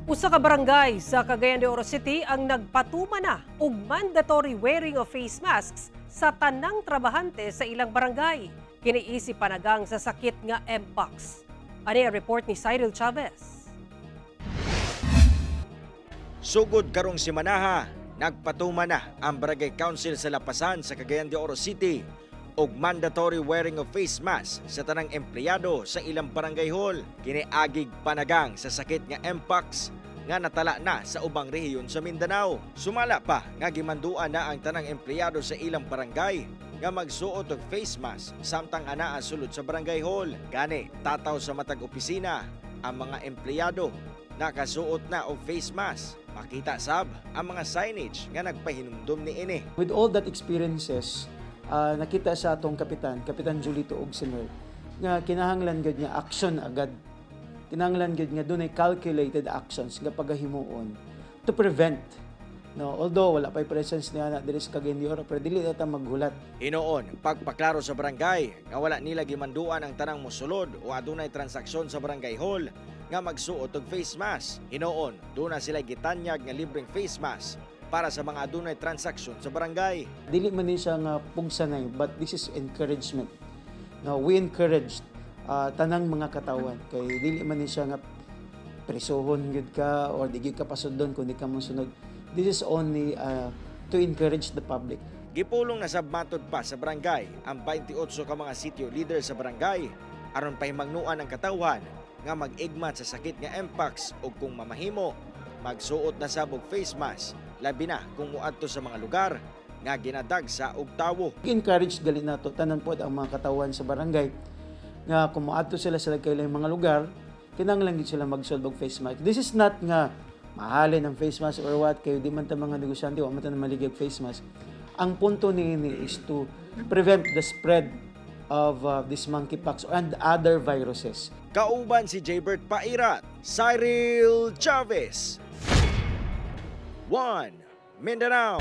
Usa ka barangay sa Cagayan de Oro City ang nagpatuma na og mandatory wearing of face masks sa tanang trabahante sa ilang barangay. Kiniisip panagang sa sakit nga Mpox. Ani ang report ni Cyril Chavez. Sugod karong simanaha, nagpatuma na ang Barangay Council sa Lapasan sa Cagayan de Oro City og mandatory wearing of face mask sa tanang empleyado sa ilang barangay hall. Kiniagig panagang sa sakit nga Mpox nga natala na sa ubang rehiyon sa Mindanao. Sumala pa nga gimanduan na ang tanang empleyado sa ilang barangay nga magsuot og face mask samtang anaa sulod sa barangay hall. Gani tataw sa matag opisina ang mga empleyado nakasuot na og face mask. Makita sab ang mga signage nga nagpahinumdum ni ini. With all that experiences, nakita sa atong Kapitan Julito Ogsemer, nga kinahanglan gud niya action agad. Kinahanglan gud nga dunay calculated actions nga pagahimuon to prevent. No, although wala pay presence niya na diri sa Cagayan de Oro, pero dili ta maghulat. Hinoon, pagpaklaro sa barangay nga wala nila gimanduan ang tanang mosulod o adunay transaksyon sa barangay hall nga magsuot og face mask. Hinoon, doon na sila gitanyag nga libreng face mask para sa mga adunay transaksyon sa barangay. Dili man ni siya nga pugsanay, but this is encouragement. No, we encourage tanang mga katawan kay dili man ni siya nga presohon gyud ka or di gyud ka pasudon kun di ka mosunod. This is only to encourage the public. Gipulong na sabmatod pa sa barangay ang 28 ka mga sitio leader sa barangay aron pahimangnuan ang katawan nga mag-igmat sa sakit nga Mpox o kung mamahimo magsuot na sabog face mask labi na kung muadto sa mga lugar nga ginadagsa og tawo. Encourage gali nato tanan pod ang mga katawan sa barangay nga kung muadto sila sa kailang mga lugar kinahanglan gid sila magsulod og face mask. This is not nga mahalin ang face mask or what kayo di man ta mga negosyante wa man ta maligay face mask. Ang punto niini is to prevent the spread of this monkeypox and other viruses. Kauban si Jaybert Pairat, Cyril Chavez, 1 Mindanao.